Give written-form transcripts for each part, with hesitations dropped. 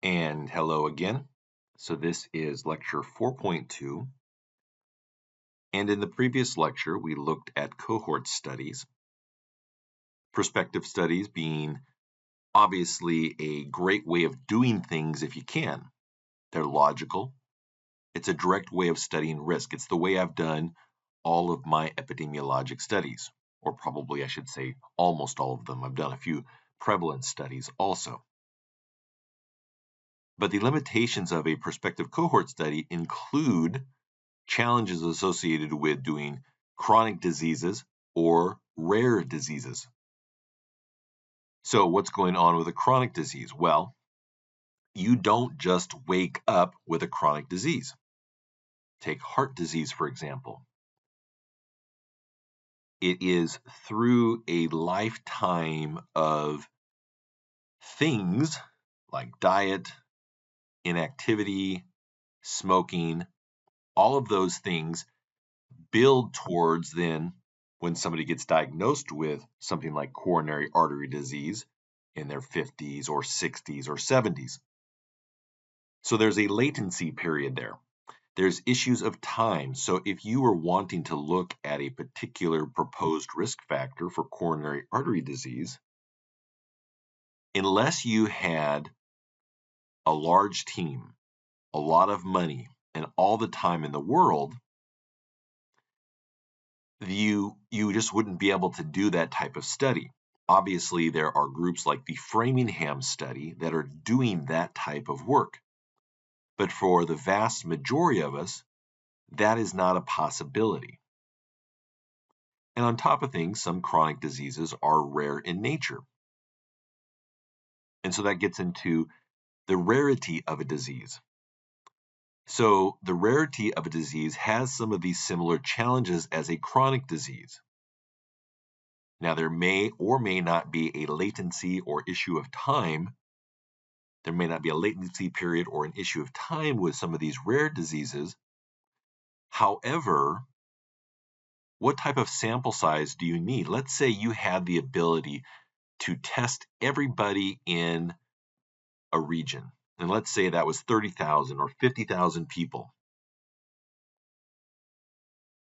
And hello again. So this is lecture 4.2. And in the previous lecture, we looked at cohort studies. Prospective studies being obviously a great way of doing things if you can. They're logical. It's a direct way of studying risk. It's the way I've done all of my epidemiologic studies, or probably I should say almost all of them. I've done a few prevalence studies also. But the limitations of a prospective cohort study include challenges associated with doing chronic diseases or rare diseases. So what's going on with a chronic disease? Well, you don't just wake up with a chronic disease. Take heart disease, for example. It is through a lifetime of things like diet, inactivity, smoking, all of those things build towards then when somebody gets diagnosed with something like coronary artery disease in their 50s or 60s or 70s. So there's a latency period there. There's issues of time. So if you were wanting to look at a particular proposed risk factor for coronary artery disease, unless you had a large team, a lot of money, and all the time in the world, you just wouldn't be able to do that type of study. Obviously, there are groups like the Framingham study that are doing that type of work. But for the vast majority of us, that is not a possibility. And on top of things, some chronic diseases are rare in nature. And so that gets into the rarity of a disease. So the rarity of a disease has some of these similar challenges as a chronic disease. Now, there may or may not be a latency or issue of time. There may not be a latency period or an issue of time with some of these rare diseases. However, what type of sample size do you need? Let's say you had the ability to test everybody in a region. And let's say that was 30,000 or 50,000 people.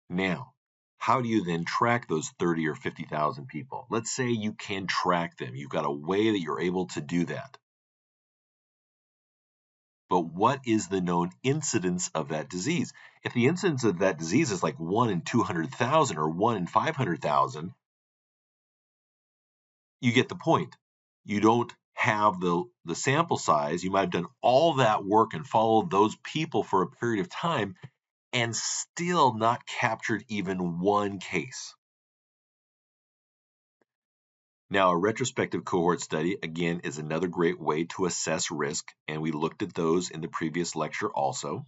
Now, how do you then track those 30 or 50,000 people? Let's say you can track them. You've got a way that you're able to do that. But what is the known incidence of that disease? If the incidence of that disease is like 1 in 200,000 or 1 in 500,000, you get the point. You don't have the sample size. You might have done all that work and followed those people for a period of time and still not captured even one case. Now, a retrospective cohort study, again, is another great way to assess risk, and we looked at those in the previous lecture also.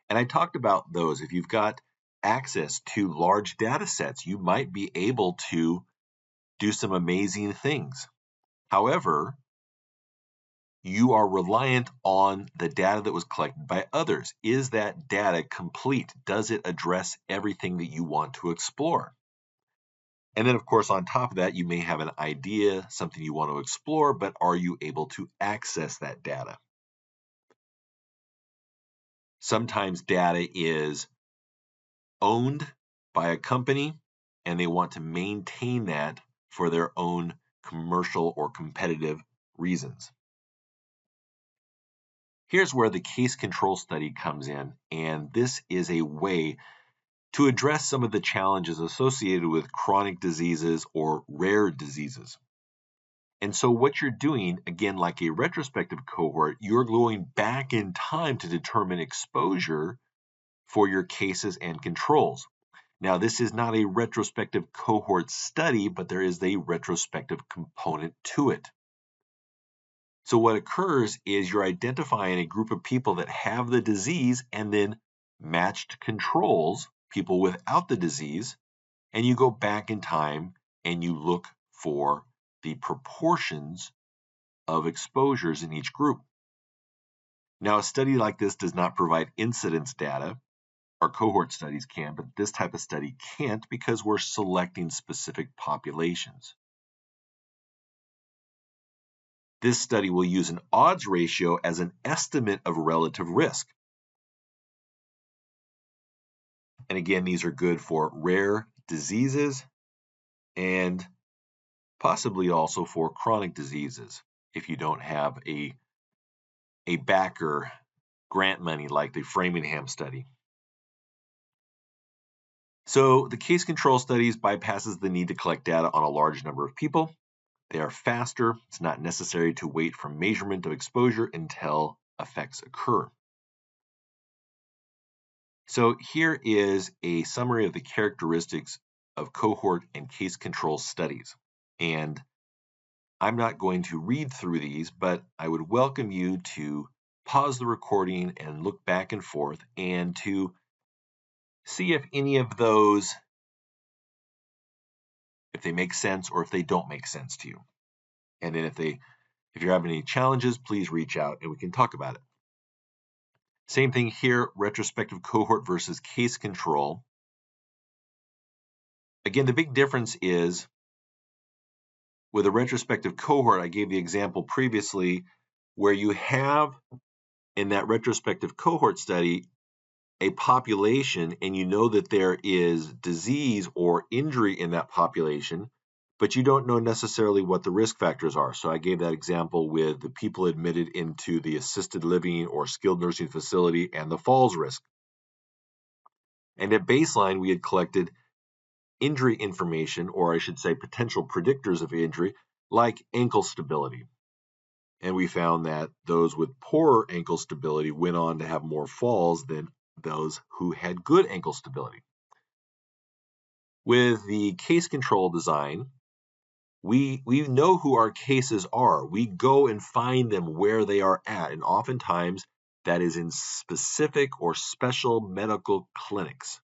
And I talked about those. If you've got access to large data sets, you might be able to do some amazing things. However, you are reliant on the data that was collected by others. Is that data complete? Does it address everything that you want to explore? And then, of course, on top of that, you may have an idea, something you want to explore, but are you able to access that data? Sometimes data is owned by a company, and they want to maintain that for their own commercial or competitive reasons. Here's where the case control study comes in, and this is a way to address some of the challenges associated with chronic diseases or rare diseases. And so what you're doing, again, like a retrospective cohort, you're going back in time to determine exposure for your cases and controls. Now, this is not a retrospective cohort study, but there is a retrospective component to it. So what occurs is you're identifying a group of people that have the disease and then matched controls, people without the disease, and you go back in time and you look for the proportions of exposures in each group. Now, a study like this does not provide incidence data. Our cohort studies can, but this type of study can't because we're selecting specific populations. This study will use an odds ratio as an estimate of relative risk. And again, these are good for rare diseases and possibly also for chronic diseases if you don't have a backer grant money like the Framingham study. So the case control studies bypasses the need to collect data on a large number of people. They are faster. It's not necessary to wait for measurement of exposure until effects occur. So here is a summary of the characteristics of cohort and case control studies. And I'm not going to read through these, but I would welcome you to pause the recording and look back and forth and to see if any of those, if they make sense or if they don't make sense to you. And then if you're having any challenges, please reach out and we can talk about it. Same thing here, retrospective cohort versus case control. Again, the big difference is with a retrospective cohort, I gave the example previously, where you have in that retrospective cohort study a population and you know that there is disease or injury in that population, but you don't know necessarily what the risk factors are. So I gave that example with the people admitted into the assisted living or skilled nursing facility and the falls risk. And at baseline, we had collected injury information, or I should say potential predictors of injury, like ankle stability. And we found that those with poorer ankle stability went on to have more falls than those who had good ankle stability. With the case control design, we know who our cases are. We go and find them where they are at. And oftentimes that is in specific or special medical clinics.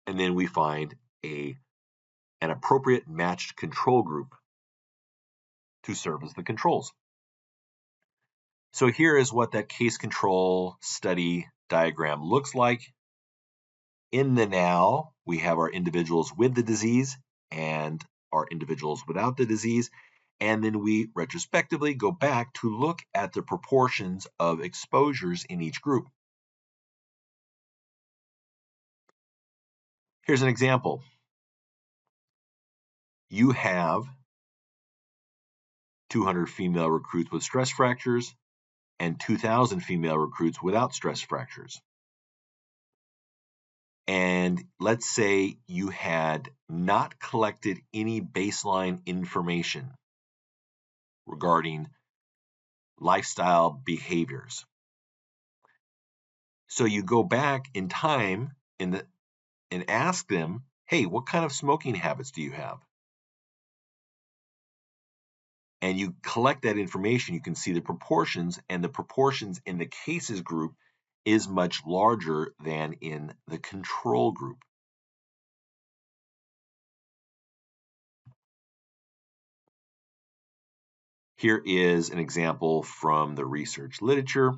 And then we find an appropriate matched control group to serve as the controls. So here is what that case control study diagram looks like. In the now, we have our individuals with the disease and our individuals without the disease. And then we retrospectively go back to look at the proportions of exposures in each group. Here's an example. You have 200 female recruits with stress fractures and 2,000 female recruits without stress fractures. And let's say you had not collected any baseline information regarding lifestyle behaviors. So you go back in time and ask them, hey, what kind of smoking habits do you have? And you collect that information, you can see the proportions, and the proportions in the cases group is much larger than in the control group. Here is an example from the research literature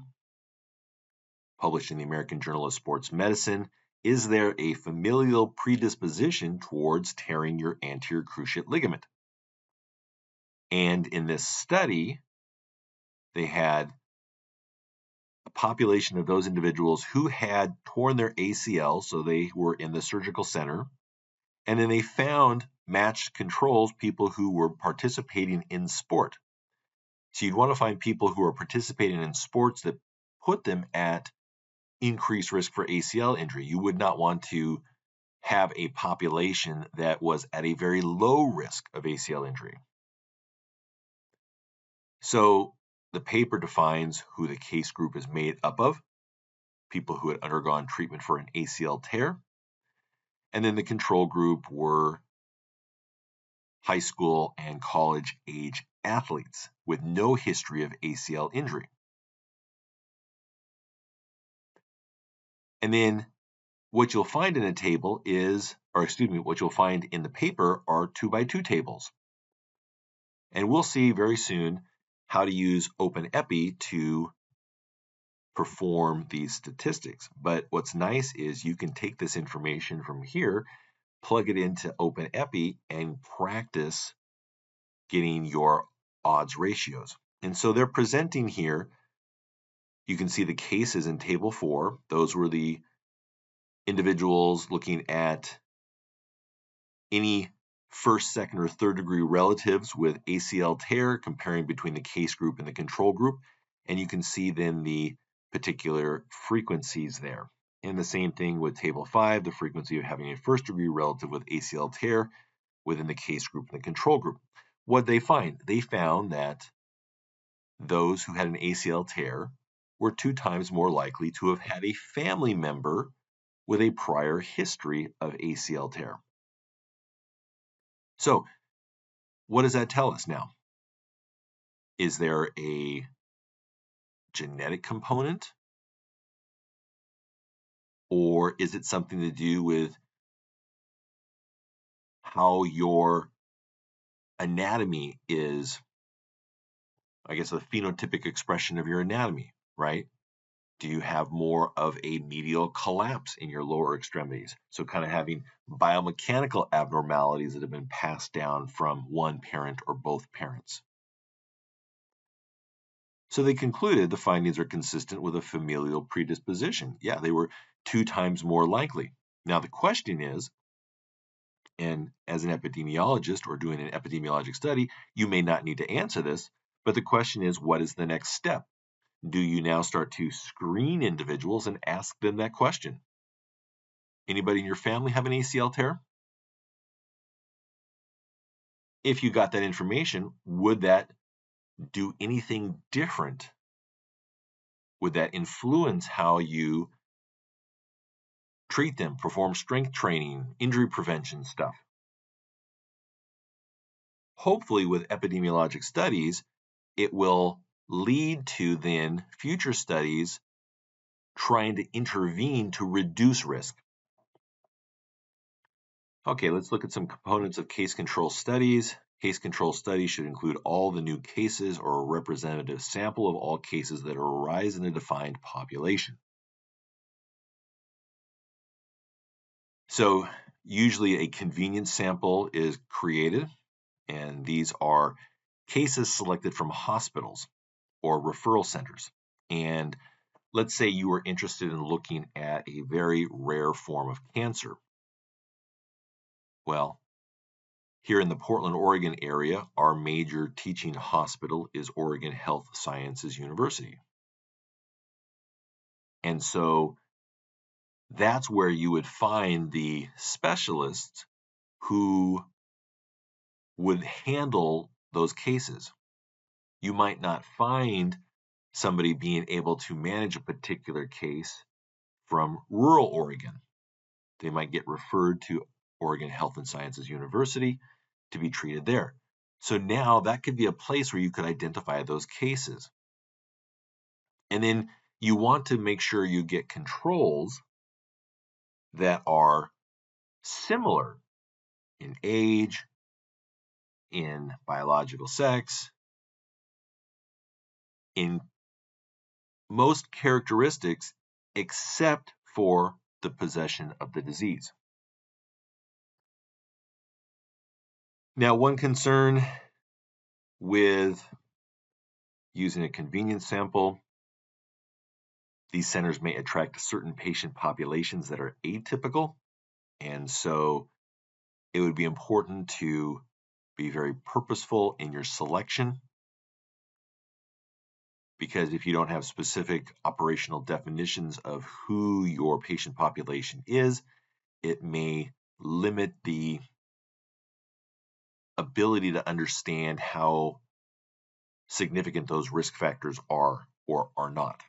published in the American Journal of Sports Medicine. Is there a familial predisposition towards tearing your anterior cruciate ligament? And in this study, they had a population of those individuals who had torn their ACL, so they were in the surgical center, and then they found matched controls, people who were participating in sport. So you'd want to find people who are participating in sports that put them at increased risk for ACL injury. You would not want to have a population that was at a very low risk of ACL injury. So the paper defines who the case group is made up of, people who had undergone treatment for an ACL tear, and then the control group were high school and college age athletes with no history of ACL injury. And then what you'll find in a table is, what you'll find in the paper are 2x2 tables. And we'll see very soon how to use OpenEpi to perform these statistics. But what's nice is you can take this information from here, plug it into OpenEpi, and practice getting your odds ratios. And so they're presenting here, you can see the cases in table 4. Those were the individuals looking at any first, second, or third degree relatives with ACL tear, comparing between the case group and the control group. And you can see then the particular frequencies there. And the same thing with table 5, the frequency of having a first degree relative with ACL tear within the case group and the control group. What they find? They found that those who had an ACL tear were 2 times more likely to have had a family member with a prior history of ACL tear. So, what does that tell us now? Is there a genetic component? Or is it something to do with how your anatomy is, I guess, the phenotypic expression of your anatomy, right? Do you have more of a medial collapse in your lower extremities? So kind of having biomechanical abnormalities that have been passed down from one parent or both parents. So they concluded the findings are consistent with a familial predisposition. Yeah, they were 2 times more likely. Now the question is, and as an epidemiologist or doing an epidemiologic study, you may not need to answer this, but the question is, what is the next step? Do you now start to screen individuals and ask them that question? Anybody in your family have an ACL tear? If you got that information, would that do anything different? Would that influence how you treat them, perform strength training, injury prevention stuff? Hopefully, with epidemiologic studies, it will lead to then future studies trying to intervene to reduce risk. Okay, let's look at some components of case control studies. Case control studies should include all the new cases or a representative sample of all cases that arise in a defined population. So usually a convenience sample is created, and these are cases selected from hospitals or referral centers. And let's say you are interested in looking at a very rare form of cancer. Well, here in the Portland, Oregon area, our major teaching hospital is Oregon Health Sciences University. And so that's where you would find the specialists who would handle those cases. You might not find somebody being able to manage a particular case from rural Oregon. They might get referred to Oregon Health and Sciences University to be treated there. So now that could be a place where you could identify those cases. And then you want to make sure you get controls that are similar in age, in biological sex, in most characteristics except for the possession of the disease. Now, one concern with using a convenience sample, these centers may attract certain patient populations that are atypical, and so it would be important to be very purposeful in your selection, because if you don't have specific operational definitions of who your patient population is, it may limit the ability to understand how significant those risk factors are or are not.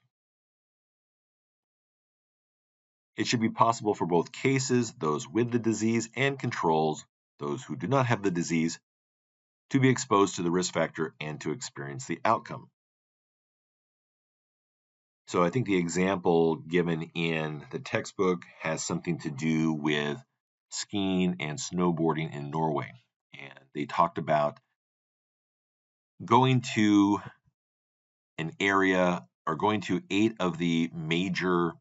It should be possible for both cases, those with the disease, and controls, those who do not have the disease, to be exposed to the risk factor and to experience the outcome. So I think the example given in the textbook has something to do with skiing and snowboarding in Norway. And they talked about going to an area or going to 8 of the major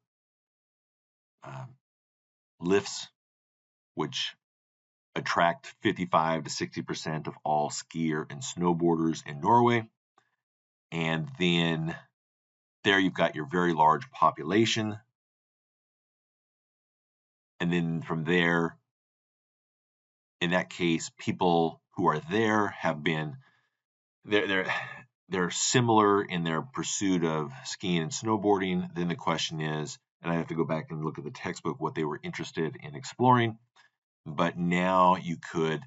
lifts, which attract 55 to 60% of all skier and snowboarders in Norway. And then there you've got your very large population. And then from there, in that case, people who are there have been, they're similar in their pursuit of skiing and snowboarding. Then the question is, and I have to go back and look at the textbook, what they were interested in exploring. But now you could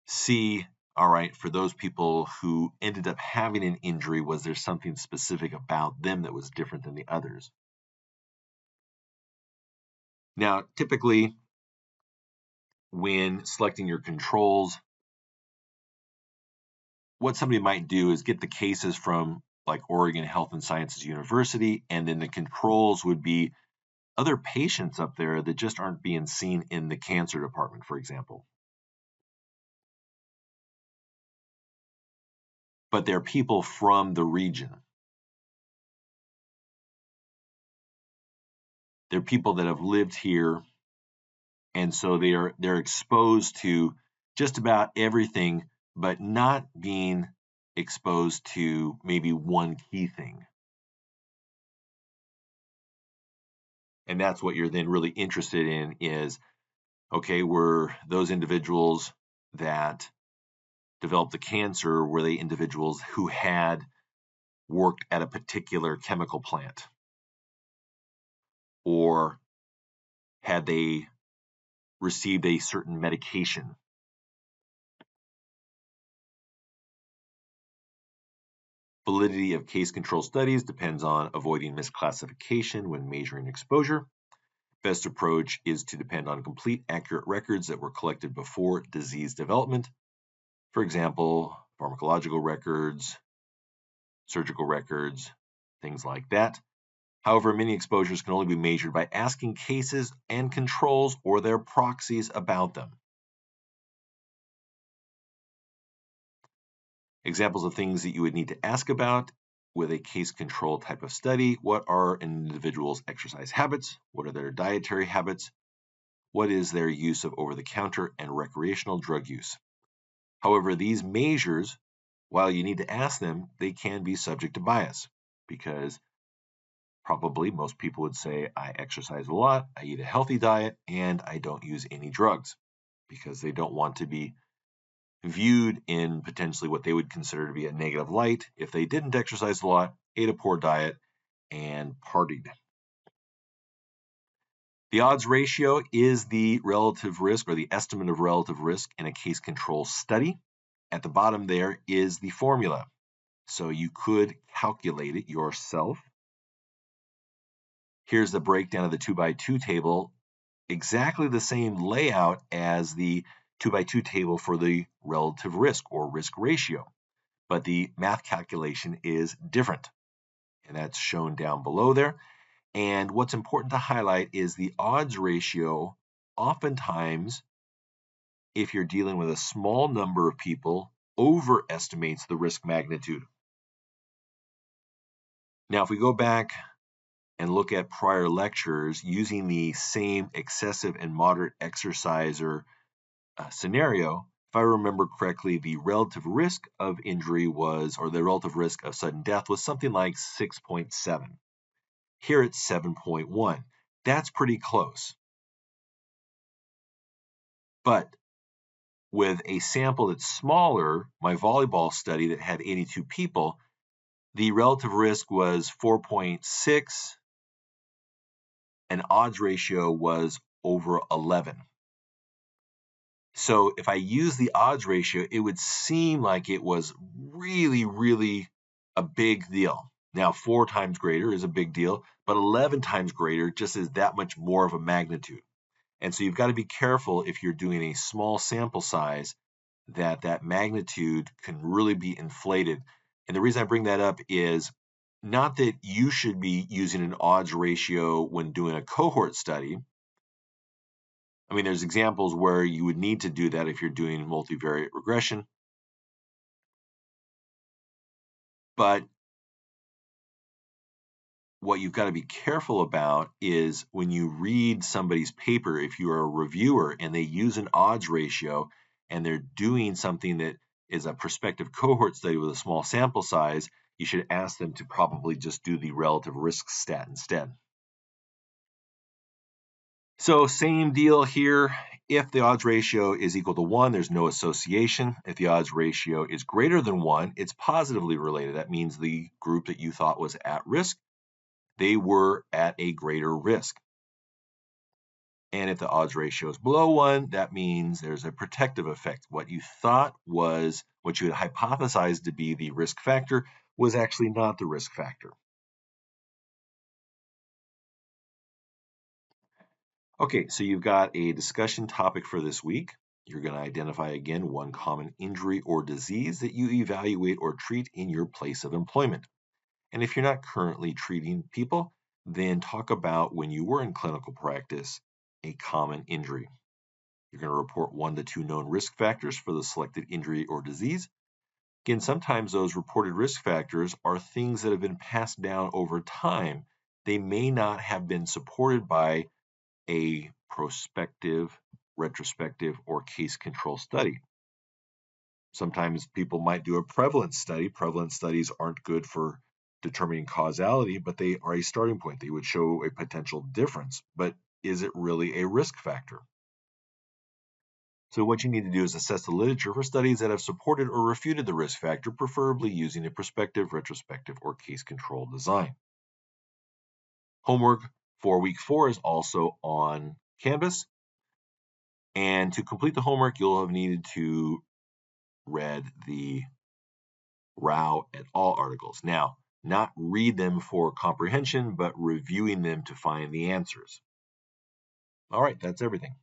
see, all right, for those people who ended up having an injury, was there something specific about them that was different than the others? Now, typically, when selecting your controls, what somebody might do is get the cases from like Oregon Health and Sciences University, and then the controls would be other patients up there that just aren't being seen in the cancer department, for example. But they're people from the region. They're people that have lived here, and so they're exposed to just about everything, but not being exposed to maybe one key thing. And that's what you're then really interested in is, okay, were those individuals that developed the cancer, were they individuals who had worked at a particular chemical plant? Or had they received a certain medication? Validity of case control studies depends on avoiding misclassification when measuring exposure. Best approach is to depend on complete, accurate records that were collected before disease development. For example, pharmacological records, surgical records, things like that. However, many exposures can only be measured by asking cases and controls or their proxies about them. Examples of things that you would need to ask about with a case control type of study: what are an individual's exercise habits? What are their dietary habits? What is their use of over-the-counter and recreational drug use? However, these measures, while you need to ask them, they can be subject to bias because probably most people would say, I exercise a lot, I eat a healthy diet, and I don't use any drugs, because they don't want to be viewed in potentially what they would consider to be a negative light if they didn't exercise a lot, ate a poor diet, and partied. The odds ratio is the relative risk or the estimate of relative risk in a case control study. At the bottom there is the formula. So you could calculate it yourself. Here's the breakdown of the 2x2 table, exactly the same layout as the 2x2 table for the relative risk or risk ratio, but the math calculation is different, and that's shown down below there. And what's important to highlight is the odds ratio. Oftentimes, if you're dealing with a small number of people, overestimates the risk magnitude. Now, if we go back and look at prior lectures using the same excessive and moderate exerciser scenario, if I remember correctly, the relative risk of injury was, or the relative risk of sudden death was something like 6.7. Here it's 7.1. That's pretty close. But with a sample that's smaller, my volleyball study that had 82 people, the relative risk was 4.6, and odds ratio was over 11. So if I use the odds ratio, it would seem like it was really, really a big deal. Now, 4 times greater is a big deal, but 11 times greater just is that much more of a magnitude. And so you've got to be careful if you're doing a small sample size that magnitude can really be inflated. And the reason I bring that up is not that you should be using an odds ratio when doing a cohort study. I mean, there's examples where you would need to do that if you're doing multivariate regression. But what you've got to be careful about is when you read somebody's paper, if you are a reviewer and they use an odds ratio and they're doing something that is a prospective cohort study with a small sample size, you should ask them to probably just do the relative risk stat instead. So same deal here. If the odds ratio is equal to 1, there's no association. If the odds ratio is greater than 1, it's positively related. That means the group that you thought was at risk, they were at a greater risk. And if the odds ratio is below 1, that means there's a protective effect. What you thought was, what you had hypothesized to be the risk factor was actually not the risk factor. Okay, so you've got a discussion topic for this week. You're going to identify again one common injury or disease that you evaluate or treat in your place of employment. And if you're not currently treating people, then talk about when you were in clinical practice, a common injury. You're going to report 1 to 2 known risk factors for the selected injury or disease. Again, sometimes those reported risk factors are things that have been passed down over time. They may not have been supported by a prospective, retrospective, or case control study. Sometimes people might do a prevalence study. Prevalence studies aren't good for determining causality, but they are a starting point. They would show a potential difference, but is it really a risk factor? So what you need to do is assess the literature for studies that have supported or refuted the risk factor, preferably using a prospective, retrospective, or case control design. Homework for week 4 is also on Canvas. And to complete the homework, you'll have needed to read the Rao et al. Articles. Now, not read them for comprehension, but reviewing them to find the answers. All right, that's everything.